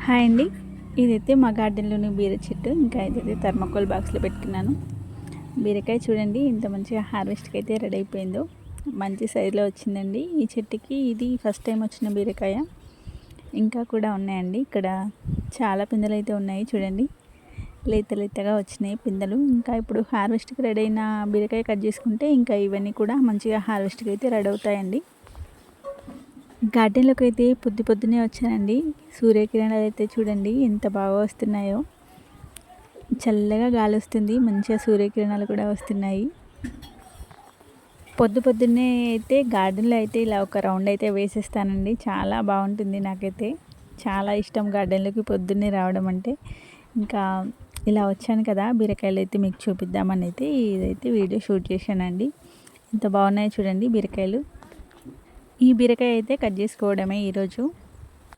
Hi అండి. ఇదైతే మా గార్డెన్‌లోని బీర చెట్టు. ఇంకా ఇదైతే థర్మాకోల్ బాక్స్‌లో పెట్టుకున్నాను. బీరకాయ చూడండి ఎంత మంచిగా హార్వెస్ట్‌కి అయితే రెడీ అయిపోయిందో. మంచి సైజులో వచ్చిందండి. ఈ చెట్టుకి ఇది ఫస్ట్ టైం వచ్చిన బీరకాయ. ఇంకా కూడా ఉన్నాయండి. ఇక్కడ చాలా పిందెలైతే ఉన్నాయి చూడండి. లేత లేతగా వచ్చినాయి పిందెలు. ఇంకా ఇప్పుడు హార్వెస్ట్‌కి రెడీ అయిన బీరకాయ కట్ చేసుకుంటే ఇంకా ఇవన్నీ కూడా మంచిగా హార్వెస్ట్‌కి అయితే రెడీ అవుతాయండి. గార్డెన్‌లోకి అయితే పొద్దున్నే వచ్చానండి. సూర్యకిరణాలు అయితే చూడండి ఎంత బాగా వస్తున్నాయో. చల్లగా గాలి వస్తుంది. మంచిగా సూర్యకిరణాలు కూడా వస్తున్నాయి. పొద్దున్నే అయితే గార్డెన్‌లో అయితే ఇలా ఒక రౌండ్ అయితే వేసేస్తానండి. చాలా బాగుంటుంది నాకైతే. చాలా ఇష్టం గార్డెన్‌లోకి పొద్దున్నే రావడం అంటే. ఇంకా ఇలా వచ్చాను కదా, బీరకాయలు అయితే మీకు చూపిద్దామని అయితే ఇదైతే వీడియో షూట్ చేశానండి. ఎంత బాగున్నాయో చూడండి బీరకాయలు. ఈ బీరకాయ అయితే కట్ చేసుకోవడమే ఈరోజు.